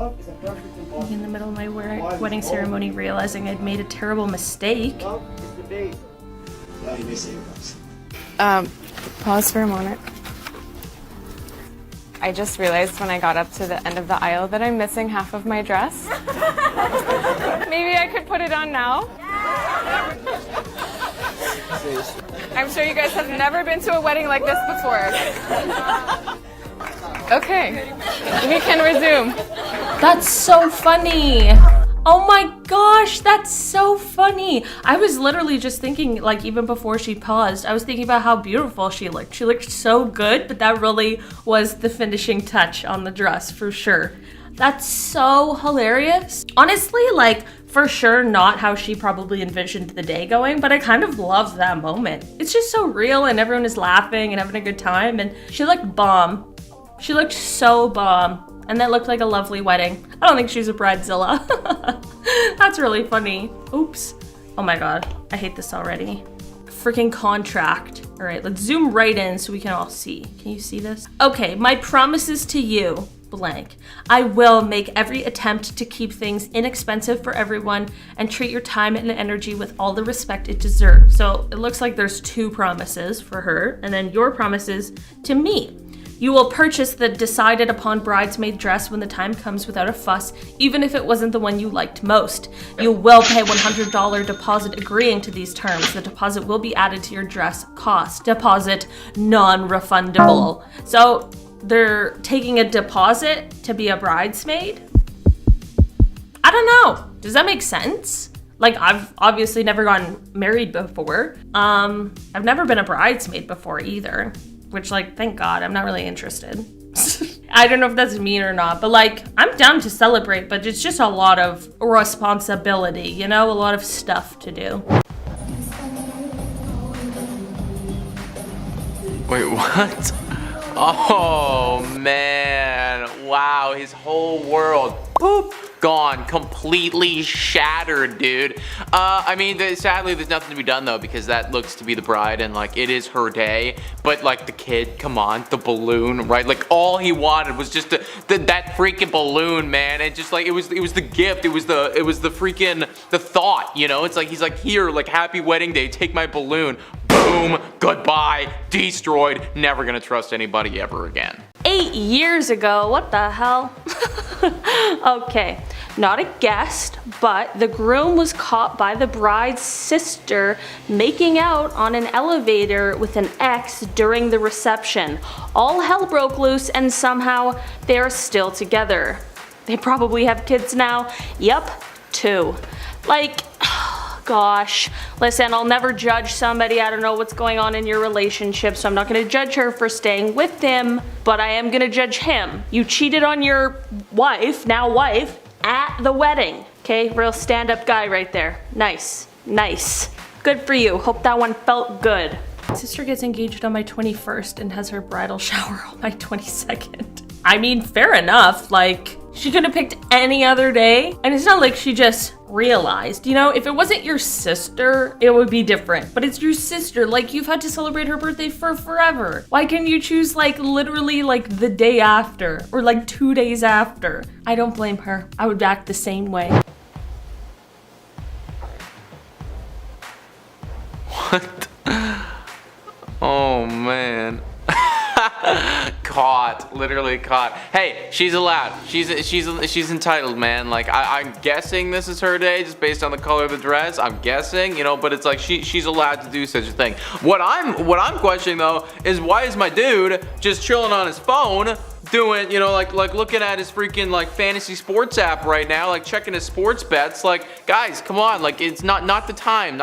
In the middle of my wedding ceremony, realizing I'd made a terrible mistake. Pause for a moment. I just realized when I got up to the end of the aisle that I'm missing half of my dress. Maybe I could put it on now. I'm sure you guys have never been to a wedding like this before. Okay, we can resume. That's so funny. Oh my gosh, that's so funny. I was literally just thinking, like, even before she paused, I was thinking about how beautiful she looked. She looked so good, but that really was the finishing touch on the dress for sure. That's so hilarious. Honestly, like, for sure not how she probably envisioned the day going, but I kind of love that moment. It's just so real and everyone is laughing and having a good time, and she looked bomb. She looked so bomb. And that looked like a lovely wedding. I don't think she's a bridezilla. That's really funny. Oops. Oh my god, I hate this already. Freaking contract. All right, let's zoom right in so we can all see. Can you see this? Okay, my promises to you, blank. I will make every attempt to keep things inexpensive for everyone and treat your time and energy with all the respect it deserves. So it looks like there's 2 promises for her, and then your promises to me. You will purchase the decided upon bridesmaid dress when the time comes without a fuss, even if it wasn't the one you liked most. You will pay $100 deposit agreeing to these terms. The deposit will be added to your dress cost. Deposit non-refundable. So they're taking a deposit to be a bridesmaid? I don't know. Does that make sense? Like, I've obviously never gotten married before. I've never been a bridesmaid before either. Which, like, thank God, I'm not really interested. I don't know if that's mean or not, but like, I'm down to celebrate, but it's just a lot of responsibility, you know? A lot of stuff to do. Wait, what? Oh, man. Wow, his whole world, boop, gone, completely shattered, dude. I mean, sadly, there's nothing to be done, though, because that looks to be the bride, and, like, it is her day. But, like, the kid, come on, the balloon, right? Like, all he wanted was just that freaking balloon, man. And just, like, it was the gift. It was the thought, you know? It's like, he's like, here, like, happy wedding day, take my balloon. Boom, goodbye, destroyed, never gonna trust anybody ever again. 8 years ago, what the hell? Okay, not a guest, but the groom was caught by the bride's sister making out on an elevator with an ex during the reception. All hell broke loose and somehow they are still together. They probably have kids now. Yup, 2. Like, gosh, listen, I'll never judge somebody. I don't know what's going on in your relationship, so I'm not gonna judge her for staying with him, but I am gonna judge him. You cheated on your wife, now wife, at the wedding. Okay, real stand-up guy right there. Nice, nice. Good for you. Hope that one felt good. My sister gets engaged on my 21st and has her bridal shower on my 22nd. I mean, fair enough, like, she could have picked any other day, and it's not like she just realized, you know, if it wasn't your sister, it would be different, but it's your sister, like, you've had to celebrate her birthday for forever. Why can't you choose, like, literally, like, the day after, or, like, 2 days after? I don't blame her. I would act the same way. What? Oh, man. Caught, literally caught. Hey, she's allowed. She's entitled, man. Like, I'm guessing this is her day just based on the color of the dress. I'm guessing, you know, but it's like she's allowed to do such a thing. What I'm questioning though is why is my dude just chilling on his phone doing, you know, like looking at his freaking like fantasy sports app right now, like checking his sports bets. Like, guys, come on, like it's not the time,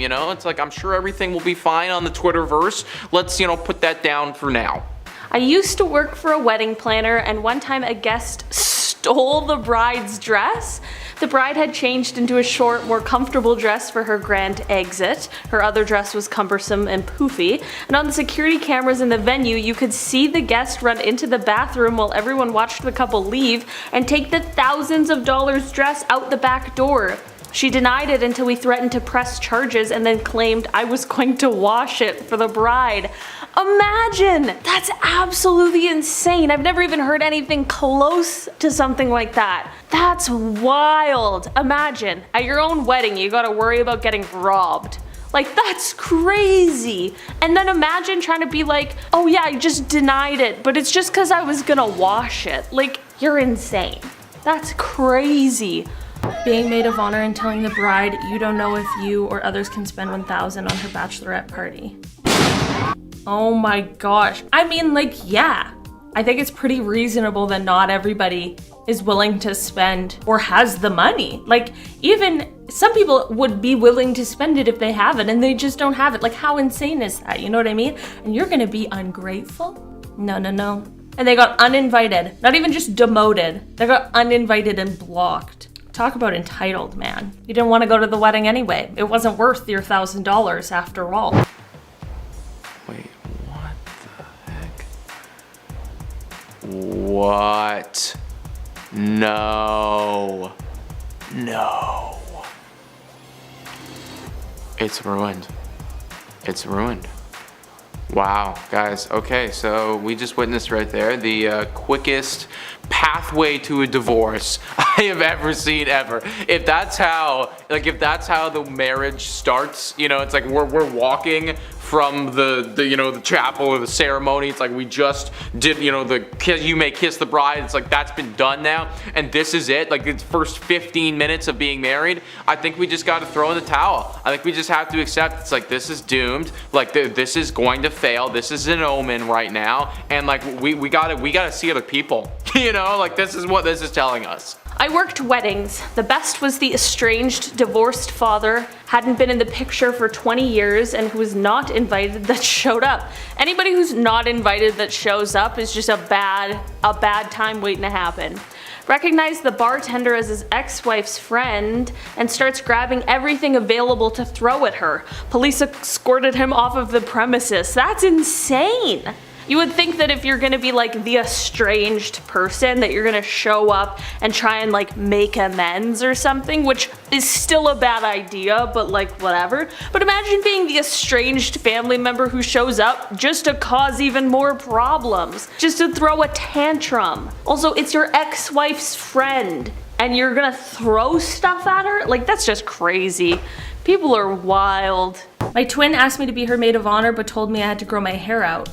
you know? It's like I'm sure everything will be fine on the Twitterverse. Let's, you know, put that down for now. I used to work for a wedding planner, and one time a guest stole the bride's dress. The bride had changed into a short, more comfortable dress for her grand exit. Her other dress was cumbersome and poofy, and on the security cameras in the venue, you could see the guest run into the bathroom while everyone watched the couple leave and take the thousands of dollars dress out the back door. She denied it until we threatened to press charges and then claimed I was going to wash it for the bride. Imagine! That's absolutely insane. I've never even heard anything close to something like that. That's wild. Imagine, at your own wedding, you gotta worry about getting robbed. Like, that's crazy. And then imagine trying to be like, oh yeah, I just denied it, but it's just because I was gonna wash it. Like, you're insane. That's crazy. Being maid of honor and telling the bride you don't know if you or others can spend $1,000 on her bachelorette party. Oh my gosh. I mean, like, yeah. I think it's pretty reasonable that not everybody is willing to spend or has the money. Like, even some people would be willing to spend it if they have it and they just don't have it. Like, how insane is that? You know what I mean? And you're gonna be ungrateful? No, no, no. And they got uninvited. Not even just demoted. They got uninvited and blocked. Talk about entitled, man. You didn't want to go to the wedding anyway. It wasn't worth your $1,000 after all. Wait, what the heck? What? No. No. It's ruined. It's ruined. Wow, guys. Okay, so we just witnessed right there the quickest pathway to a divorce I have ever seen ever. If that's how the marriage starts, you know, it's like we're walking from the chapel or the ceremony. It's like we just did, you know, the kiss, you may kiss the bride. It's like that's been done now, and this is it. Like, it's first 15 minutes of being married. I think we just got to throw in the towel. I think we just have to accept it's like this is doomed. Like, this is going to fail. This is an omen right now, and like we gotta see other people. You know, like, this is what this is telling us. I worked weddings. The best was the estranged, divorced father, hadn't been in the picture for 20 years and who was not invited that showed up. Anybody who's not invited that shows up is just a bad time waiting to happen. Recognized the bartender as his ex-wife's friend and starts grabbing everything available to throw at her. Police escorted him off of the premises. That's insane. You would think that if you're gonna be like the estranged person, that you're gonna show up and try and like make amends or something, which is still a bad idea, but like whatever. But imagine being the estranged family member who shows up just to cause even more problems, just to throw a tantrum. Also, it's your ex-wife's friend and you're gonna throw stuff at her? Like, that's just crazy. People are wild. My twin asked me to be her maid of honor, but told me I had to grow my hair out.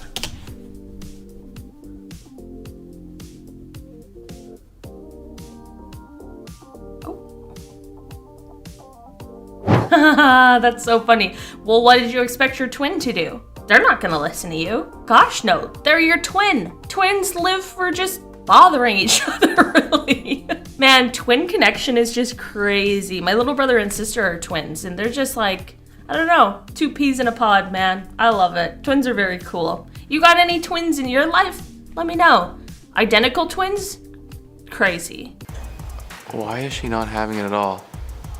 That's so funny. Well, what did you expect your twin to do? They're not gonna listen to you. Gosh, no. They're your twin. Twins live for just bothering each other, really. Man, twin connection is just crazy. My little brother and sister are twins, and they're just like, I don't know, 2 peas in a pod, man. I love it. Twins are very cool. You got any twins in your life? Let me know. Identical twins? Crazy. Why is she not having it at all?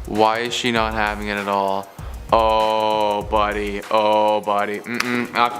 Why is she not having it at all? Oh, buddy. Oh, buddy.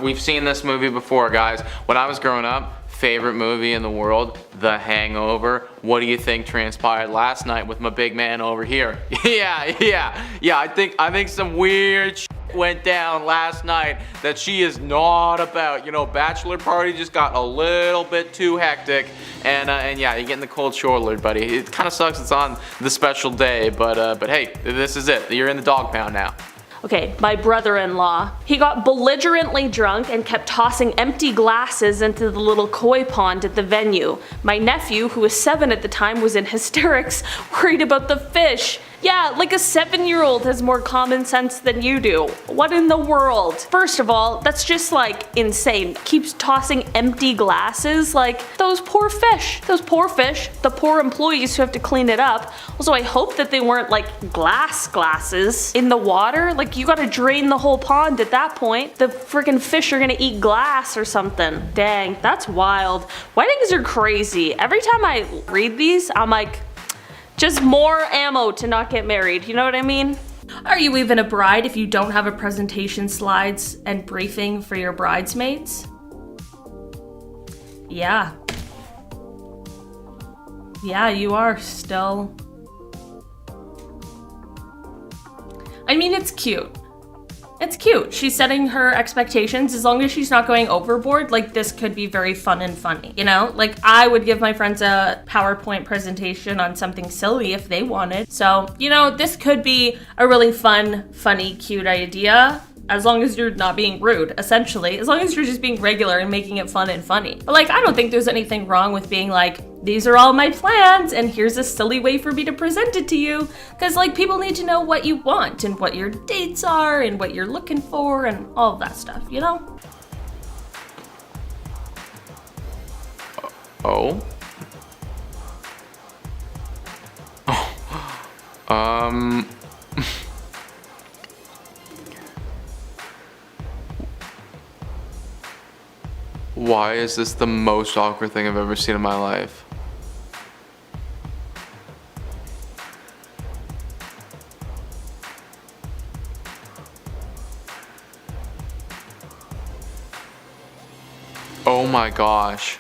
We've seen this movie before, guys. When I was growing up, favorite movie in the world, The Hangover. What do you think transpired last night with my big man over here? Yeah. I think some weird shit went down last night that she is not about. You know, bachelor party just got a little bit too hectic, and yeah, you're getting the cold shoulder, buddy. It kind of sucks it's on the special day, but hey, this is it. You're in the dog pound now. Okay, my brother-in-law. He got belligerently drunk and kept tossing empty glasses into the little koi pond at the venue. My nephew, who was 7 at the time, was in hysterics, worried about the fish. Yeah, like a 7-year-old has more common sense than you do. What in the world? First of all, that's just like insane. Keeps tossing empty glasses, like those poor fish, the poor employees who have to clean it up. Also, I hope that they weren't like glasses in the water. Like, you gotta drain the whole pond at that point. The freaking fish are gonna eat glass or something. Dang, that's wild. Weddings are crazy. Every time I read these, I'm like, just more ammo to not get married, you know what I mean? Are you even a bride if you don't have a presentation slides and briefing for your bridesmaids? Yeah. Yeah, you are still. I mean, it's cute. It's cute. She's setting her expectations. As long as she's not going overboard, like this could be very fun and funny, you know? Like I would give my friends a PowerPoint presentation on something silly if they wanted. So, you know, this could be a really fun, funny, cute idea. As long as you're not being rude, essentially. As long as you're just being regular and making it fun and funny. But like, I don't think there's anything wrong with being like, these are all my plans and here's a silly way for me to present it to you. Because like, people need to know what you want and what your dates are and what you're looking for and all of that stuff, you know? Oh? Why is this the most awkward thing I've ever seen in my life? Oh my gosh.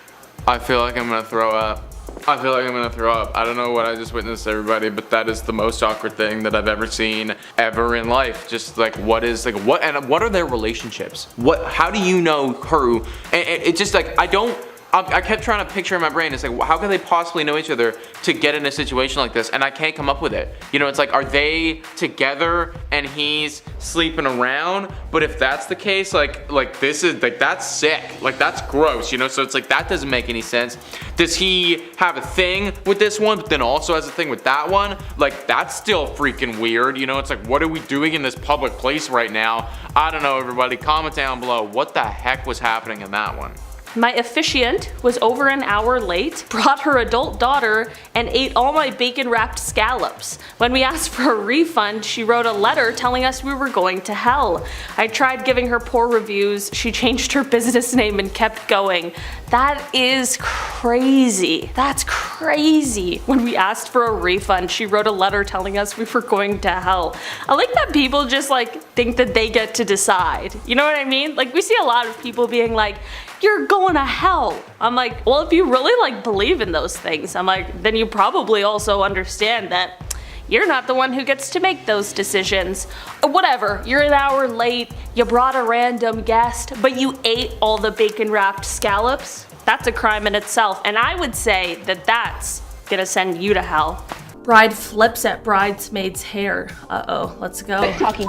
I feel like I'm gonna throw up. I feel like I'm gonna throw up. I don't know what I just witnessed, everybody, but that is the most awkward thing that I've ever seen ever in life. Just like, what are their relationships? How do you know her? And it's just like, I kept trying to picture in my brain, it's like, how could they possibly know each other to get in a situation like this? And I can't come up with it. You know, it's like, are they together and he's sleeping around? But if that's the case, like this is, like, that's sick. Like, that's gross, you know? So it's like, that doesn't make any sense. Does he have a thing with this one, but then also has a thing with that one? Like, that's still freaking weird, you know? It's like, what are we doing in this public place right now? I don't know, everybody. Comment down below. What the heck was happening in that one? My officiant was over an hour late, brought her adult daughter, and ate all my bacon-wrapped scallops. When we asked for a refund, she wrote a letter telling us we were going to hell. I tried giving her poor reviews, she changed her business name and kept going. That is crazy. That's crazy. When we asked for a refund, she wrote a letter telling us we were going to hell. I like that people just like think that they get to decide. You know what I mean? Like, we see a lot of people being like, you're going to hell. I'm like, well, if you really like believe in those things, I'm like, then you probably also understand that you're not the one who gets to make those decisions. Whatever, you're an hour late, you brought a random guest, but you ate all the bacon-wrapped scallops. That's a crime in itself, and I would say that that's gonna send you to hell. Bride flips at bridesmaid's hair. Uh-oh, let's go. Talking.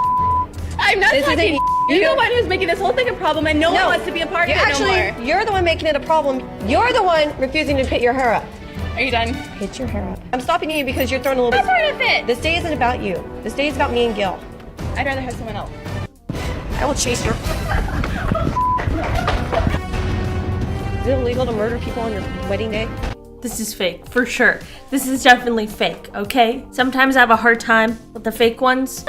I'm not talking. You're the one who's making this whole thing a problem, and no one wants to be a part of it no more. You're the one making it a problem. You're the one refusing to pit your hair up. Are you done? Hit your hair up. I'm stopping you because you're throwing a little bit. I'm part of it. This day isn't about you. This day is about me and Gil. I'd rather have someone else. I will chase your. Is it illegal to murder people on your wedding day? This is fake, for sure. This is definitely fake, okay? Sometimes I have a hard time with the fake ones.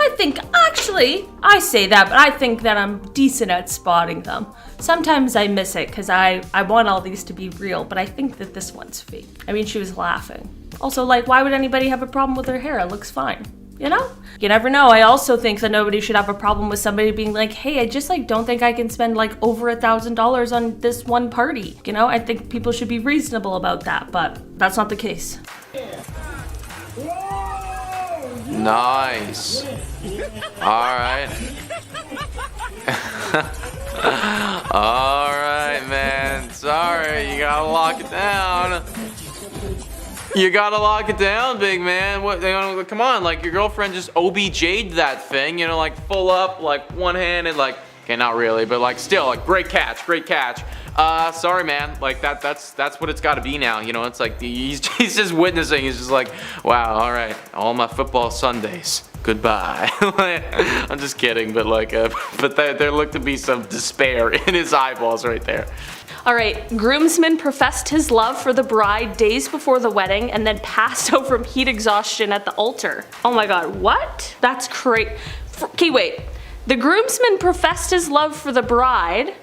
Actually, I say that, but I think that I'm decent at spotting them. Sometimes I miss it, because I want all these to be real, but I think that this one's fake. I mean, she was laughing. Also, like, why would anybody have a problem with her hair? It looks fine. You know? You never know. I also think that nobody should have a problem with somebody being like, hey, I just like don't think I can spend like over $1,000 on this one party. You know, I think people should be reasonable about that, but that's not the case. Nice. All right. All right, man. Sorry, you gotta lock it down. You gotta lock it down, big man. What? Come on, like your girlfriend just OBJ'd that thing, you know, like full up, like one-handed, like. Okay, not really, but like still, like great catch, great catch. Sorry, man. Like that's what it's got to be now. You know, it's like he's just witnessing. He's just like, wow, all right, all my football Sundays. Goodbye. I'm just kidding, but like, but there looked to be some despair in his eyeballs right there. All right, groomsman professed his love for the bride days before the wedding and then passed out from heat exhaustion at the altar. Oh my God, what? That's crazy. Okay, wait. The groomsman professed his love for the bride,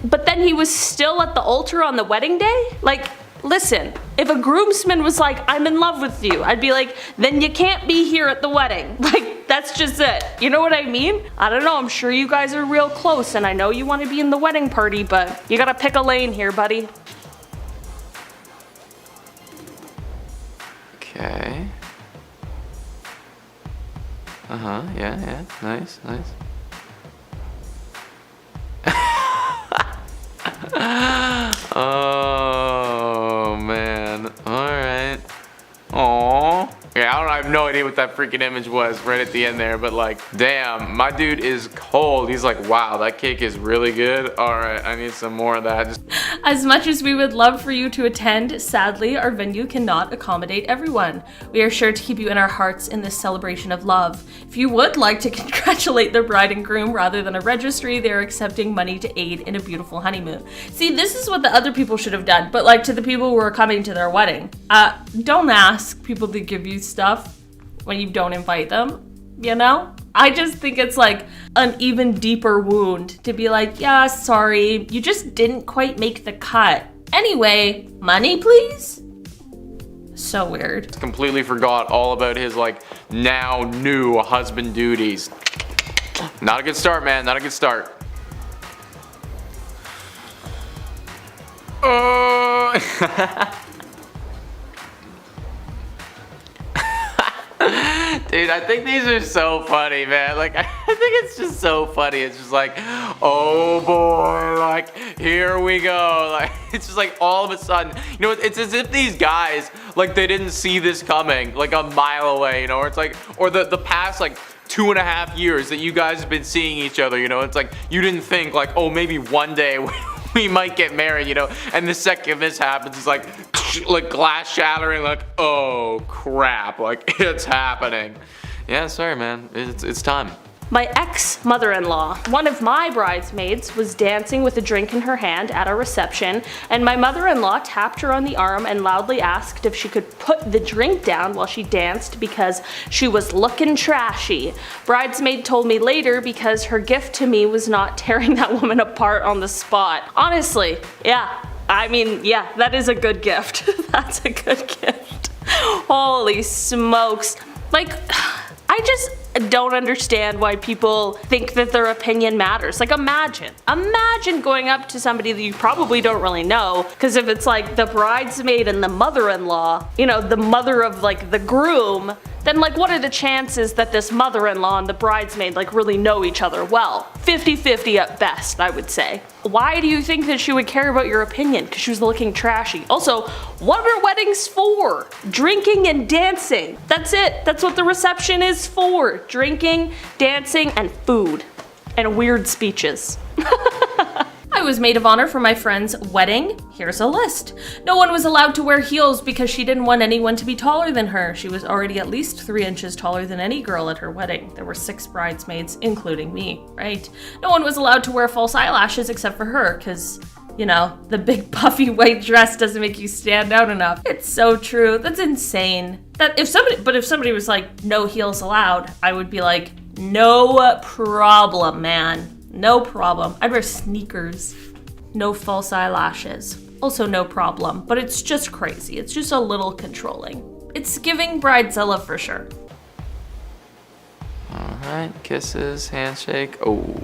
but then he was still at the altar on the wedding day? Like, listen, if a groomsman was like, I'm in love with you, I'd be like, then you can't be here at the wedding. Like, that's just it. You know what I mean? I don't know, I'm sure you guys are real close and I know you want to be in the wedding party, but you gotta pick a lane here, buddy. Okay. Yeah, nice. Yeah, I have no idea what that freaking image was right at the end there, but like, damn, my dude is cold. He's like, wow, that cake is really good. All right, I need some more of that. As much as we would love for you to attend, sadly, our venue cannot accommodate everyone. We are sure to keep you in our hearts in this celebration of love. If you would like to congratulate the bride and groom rather than a registry, they're accepting money to aid in a beautiful honeymoon. See, this is what the other people should have done, but like to the people who are coming to their wedding, don't ask people to give you stuff when you don't invite them, you know? I just think it's like an even deeper wound to be like, yeah, sorry, you just didn't quite make the cut. Anyway, money please? So weird. Completely forgot all about his like now new husband duties. Not a good start, man, not a good start. Dude, I think these are so funny, man. Like, I think it's just so funny. It's just like, oh boy, like, here we go. Like, it's just like all of a sudden, you know, it's as if these guys, like, they didn't see this coming, like a mile away, you know, or it's like, or the past, like, 2.5 years that you guys have been seeing each other, you know, it's like, you didn't think, like, oh, maybe one day we might get married, you know, and the second this happens, it's like glass shattering, like, oh crap, like it's happening. Yeah, sorry man, it's time. My ex-mother-in-law, one of my bridesmaids, was dancing with a drink in her hand at a reception, and my mother-in-law tapped her on the arm and loudly asked if she could put the drink down while she danced because she was looking trashy. Bridesmaid told me later because her gift to me was not tearing that woman apart on the spot. Honestly, yeah. I mean, yeah, that is a good gift. That's a good gift. Holy smokes. Like, I just don't understand why people think that their opinion matters. Like, imagine going up to somebody that you probably don't really know, because if it's like the bridesmaid and the mother-in-law, you know, the mother of like the groom, then like what are the chances that this mother-in-law and the bridesmaid like really know each other well? 50-50 at best, I would say. Why do you think that she would care about your opinion? Because she was looking trashy. Also, what are weddings for? Drinking and dancing. That's it. That's what the reception is for. Drinking, dancing, and food. And weird speeches. I was maid of honor for my friend's wedding. Here's a list. No one was allowed to wear heels because she didn't want anyone to be taller than her. She was already at least 3 inches taller than any girl at her wedding. There were 6 bridesmaids, including me, right? No one was allowed to wear false eyelashes except for her, because, you know, the big puffy white dress doesn't make you stand out enough. It's so true. That's insane. If somebody was like, no heels allowed, I would be like, no problem, man. No problem. I'd wear sneakers. No false eyelashes. Also no problem. But it's just crazy. It's just a little controlling. It's giving Bridezilla for sure. Alright, kisses, handshake. Oh.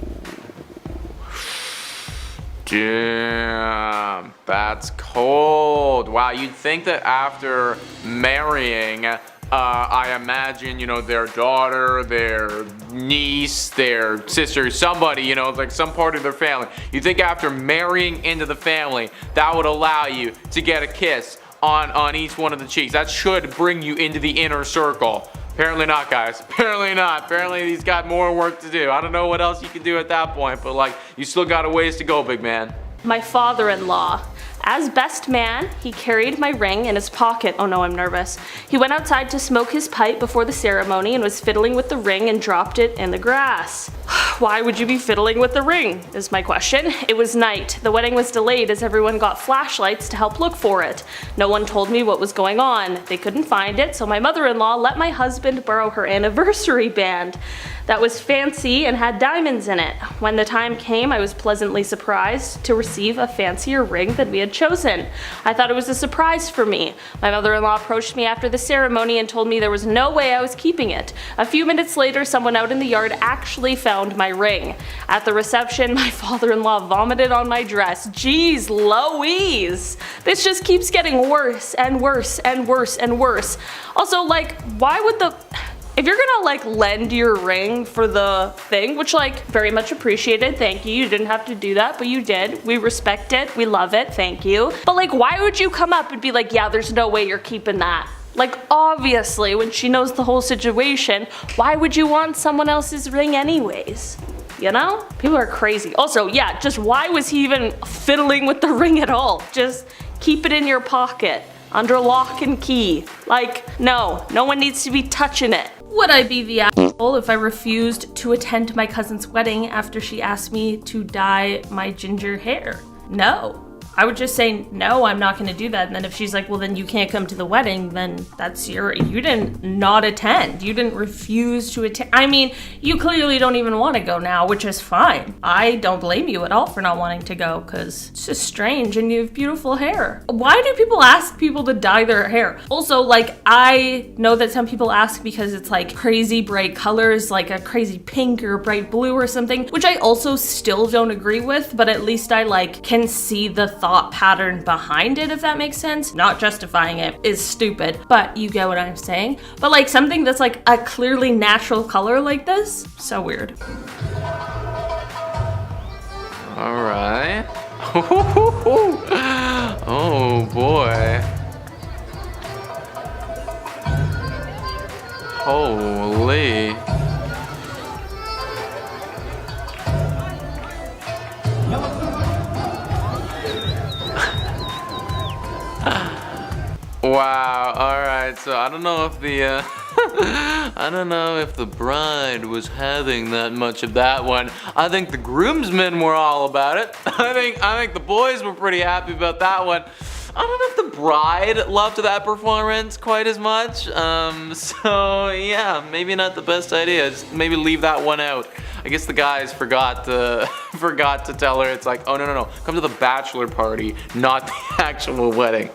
Damn. That's cold. Wow, you'd think that after marrying, I imagine, you know, their daughter, their niece, their sister, somebody, you know, like some part of their family. You think after marrying into the family, that would allow you to get a kiss on each one of the cheeks. That should bring you into the inner circle. Apparently not, guys. Apparently not. Apparently he's got more work to do. I don't know what else you can do at that point, but like, you still got a ways to go, big man. My father-in-law. As best man, he carried my ring in his pocket. Oh no, I'm nervous. He went outside to smoke his pipe before the ceremony and was fiddling with the ring and dropped it in the grass. Why would you be fiddling with the ring, is my question. It was night. The wedding was delayed as everyone got flashlights to help look for it. No one told me what was going on. They couldn't find it, so my mother-in-law let my husband borrow her anniversary band. That was fancy and had diamonds in it. When the time came, I was pleasantly surprised to receive a fancier ring than we had chosen. I thought it was a surprise for me. My mother-in-law approached me after the ceremony and told me there was no way I was keeping it. A few minutes later, someone out in the yard actually found my ring. At the reception, my father-in-law vomited on my dress. Jeez Louise! This just keeps getting worse and worse and worse and worse. Also, like, why would if you're gonna like lend your ring for the thing, which like very much appreciated, thank you, you didn't have to do that, but you did, we respect it, we love it, thank you. But like, why would you come up and be like, yeah, there's no way you're keeping that? Like, obviously, when she knows the whole situation, why would you want someone else's ring anyways? You know? People are crazy. Also, yeah, just why was he even fiddling with the ring at all? Just keep it in your pocket, under lock and key. Like, no one needs to be touching it. Would I be the asshole if I refused to attend my cousin's wedding after she asked me to dye my ginger hair? No. I would just say, no, I'm not gonna do that. And then if she's like, well, then you can't come to the wedding, then that's you didn't not attend. You didn't refuse to attend. I mean, you clearly don't even want to go now, which is fine. I don't blame you at all for not wanting to go, because it's just strange and you have beautiful hair. Why do people ask people to dye their hair? Also, like, I know that some people ask because it's like crazy bright colors, like a crazy pink or bright blue or something, which I also still don't agree with, but at least I like can see the thought pattern behind it, if that makes sense. Not justifying it is stupid, but you get what I'm saying. But like something that's like a clearly natural color like this, so weird. All right. Oh boy. Holy. Wow, alright, so I don't know if the I don't know if the bride was having that much of that one. I think the groomsmen were all about it. I think the boys were pretty happy about that one. I don't know if the bride loved that performance quite as much. So yeah, maybe not the best idea. Just maybe leave that one out. I guess the guys forgot to tell her. It's like, oh no, come to the bachelor party, not the actual wedding.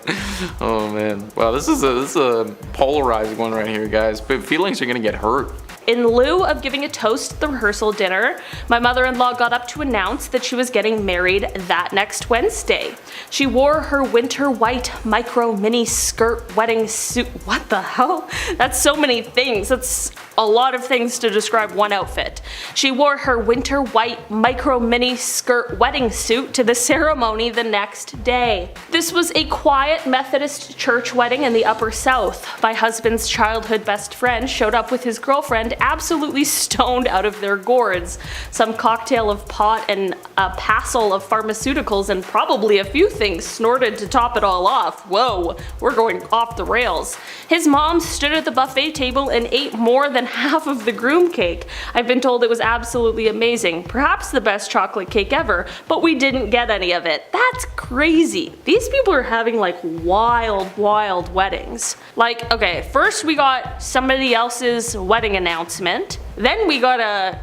Oh man, wow, this is a polarizing one right here, guys. But feelings are gonna get hurt. In lieu of giving a toast at the rehearsal dinner, my mother-in-law got up to announce that she was getting married that next Wednesday. She wore her winter white micro mini skirt wedding suit. What the hell? That's so many things. That's a lot of things to describe one outfit. She wore her winter white micro mini skirt wedding suit to the ceremony the next day. This was a quiet Methodist church wedding in the Upper South. My husband's childhood best friend showed up with his girlfriend absolutely stoned out of their gourds. Some cocktail of pot and a passel of pharmaceuticals and probably a few things snorted to top it all off. Whoa, we're going off the rails. His mom stood at the buffet table and ate more than half of the groom cake. I've been told it was absolutely amazing, perhaps the best chocolate cake ever, but we didn't get any of it. That's crazy. These people are having like wild weddings. Like, okay, first we got somebody else's wedding announcement, then we got a,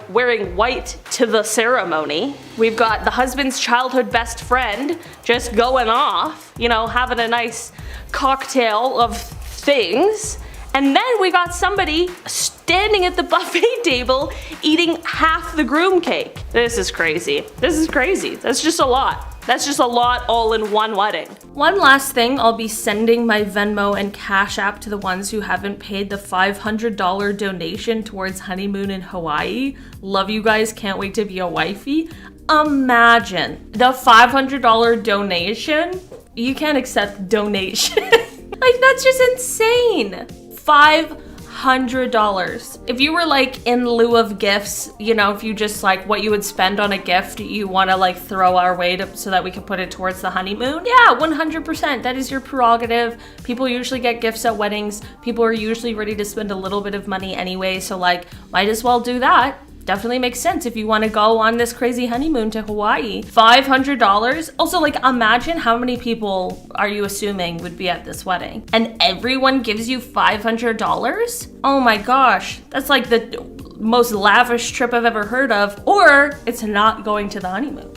wearing white to the ceremony. We've got the husband's childhood best friend just going off, having a nice cocktail of things. And then we got somebody standing at the buffet table eating half the groom cake. This is crazy. This is crazy. That's just a lot. That's just a lot all in one wedding. One last thing, I'll be sending my Venmo and Cash App to the ones who haven't paid the $500 donation towards honeymoon in Hawaii. Love you guys, can't wait to be a wifey. Imagine the $500 donation. You can't accept donation. Like, that's just insane. $500. If you were like in lieu of gifts, if you just like what you would spend on a gift, you want to like throw our way so that we can put it towards the honeymoon. Yeah, 100%. That is your prerogative. People usually get gifts at weddings. People are usually ready to spend a little bit of money anyway. So like, might as well do that. Definitely makes sense if you want to go on this crazy honeymoon to Hawaii. $500. Also, like, imagine how many people are you assuming would be at this wedding? And everyone gives you $500? Oh my gosh. That's like the most lavish trip I've ever heard of. Or it's not going to the honeymoon.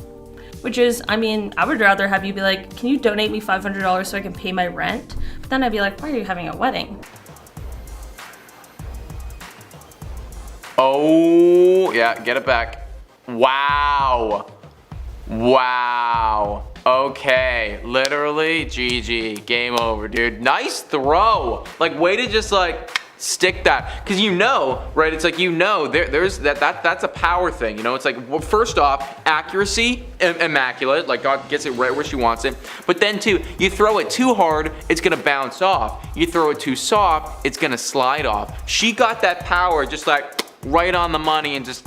Which is, I would rather have you be like, can you donate me $500 so I can pay my rent? But then I'd be like, why are you having a wedding? Oh, yeah, get it back. Wow. Okay, literally, GG, game over, dude. Nice throw. Like, way to just like Stick that, because you know, right? It's like, you know, there's that's a power thing. You know, it's like, well, first off, accuracy, immaculate. Like, God gets it right where she wants it. But then too, you throw it too hard, it's gonna bounce off. You throw it too soft, it's gonna slide off. She got that power just like right on the money, and just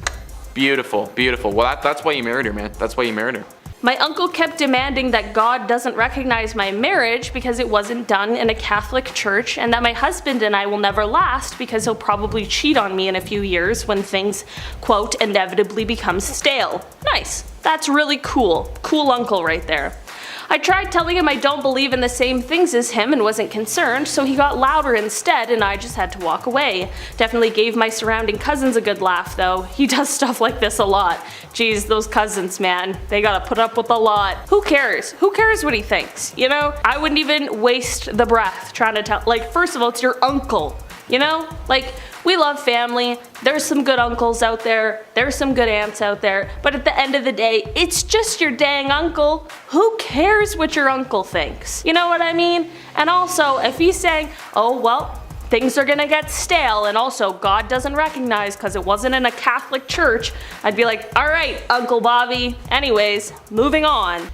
beautiful, beautiful. Well, that's why you married her, man. That's why you married her. My uncle kept demanding that God doesn't recognize my marriage because it wasn't done in a Catholic church, and that my husband and I will never last because he'll probably cheat on me in a few years when things, quote, inevitably become stale. Nice. That's really cool. Cool uncle right there. I tried telling him I don't believe in the same things as him and wasn't concerned, so he got louder instead and I just had to walk away. Definitely gave my surrounding cousins a good laugh though. He does stuff like this a lot. Geez, those cousins, man, they gotta put up with a lot. Who cares? Who cares what he thinks, you know? I wouldn't even waste the breath trying to tell, like, first of all, it's your uncle, you know? Like, we love family, there's some good uncles out there, there's some good aunts out there, but at the end of the day, it's just your dang uncle. Who cares what your uncle thinks? You know what I mean? And also, if he's saying, oh well, things are gonna get stale, and also God doesn't recognize because it wasn't in a Catholic church, I'd be like, alright, Uncle Bobby. Anyways, moving on.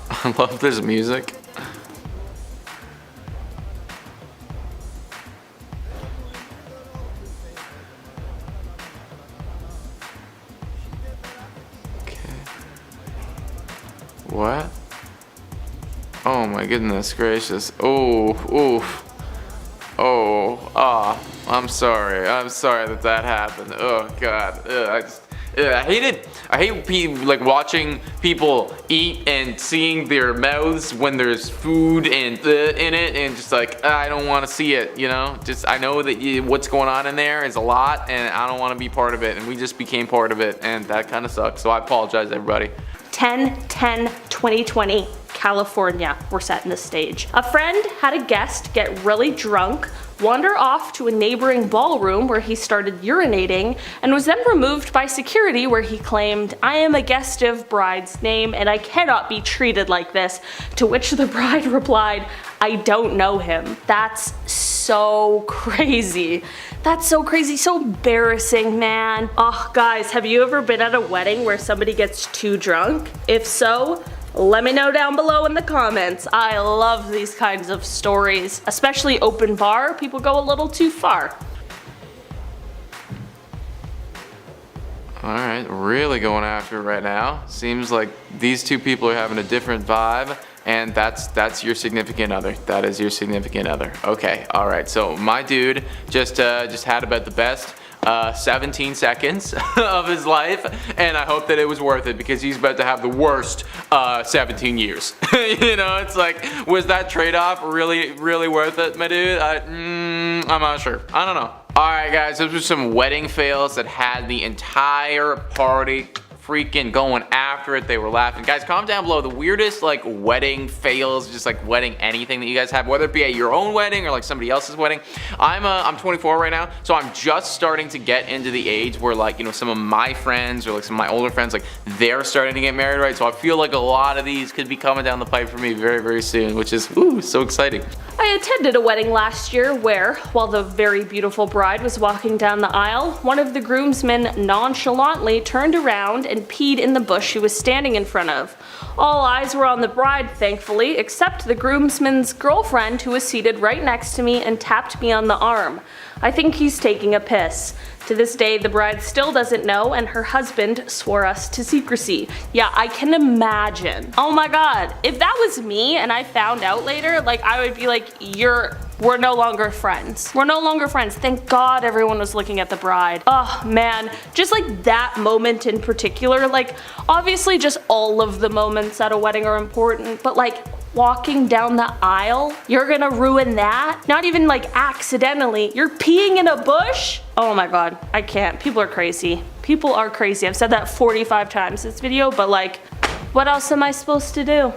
I love this music. What? Oh my goodness gracious. Oh, oof. Oh, I'm sorry. I'm sorry that happened. Oh God. I hate like watching people eat and seeing their mouths when there's food and in it, and just like, I don't want to see it, you know? Just, I know that what's going on in there is a lot, and I don't want to be part of it, and we just became part of it, and that kind of sucks. So I apologize, everybody. 10/10/2020, California. We're setting the stage. A friend had a guest get really drunk, wander off to a neighboring ballroom where he started urinating, and was then removed by security where he claimed, I am a guest of bride's name and I cannot be treated like this, to which the bride replied, I don't know him. That's so crazy. That's so crazy, so embarrassing, man. Oh, guys, have you ever been at a wedding where somebody gets too drunk? If so, let me know down below in the comments. I love these kinds of stories, especially open bar. People go a little too far. Alright, really going after it right now. Seems like these two people are having a different vibe, and that's your significant other. That is your significant other. Okay, alright, so my dude just had about the best 17 seconds of his life, and I hope that it was worth it because he's about to have the worst 17 years. You know, it's like, was that trade-off really worth it, my dude? I'm not sure. I don't know. Alright guys, those were some wedding fails that had the entire party freaking going after it. They were laughing. Guys, comment down below the weirdest like wedding fails, just like wedding anything that you guys have, whether it be at your own wedding or like somebody else's wedding. I'm 24 right now, so I'm just starting to get into the age where, like, you know, some of my friends or like some of my older friends, like, they're starting to get married, right? So I feel like a lot of these could be coming down the pipe for me very soon, which is so exciting. I attended a wedding last year where, while the very beautiful bride was walking down the aisle, one of the groomsmen nonchalantly turned around and peed in the bush she was standing in front of. All eyes were on the bride, thankfully, except the groomsman's girlfriend, who was seated right next to me and tapped me on the arm. I think he's taking a piss. To this day, the bride still doesn't know, and her husband swore us to secrecy. Yeah, I can imagine. Oh my god, if that was me and I found out later, like, I would be like, we're no longer friends. We're no longer friends. Thank God everyone was looking at the bride. Oh man, just like that moment in particular, like, obviously just all of the moments at a wedding are important, but like, walking down the aisle, you're gonna ruin that? Not even like accidentally, you're peeing in a bush? Oh my god, I can't. People are crazy. People are crazy. I've said that 45 times this video, but like, what else am I supposed to do?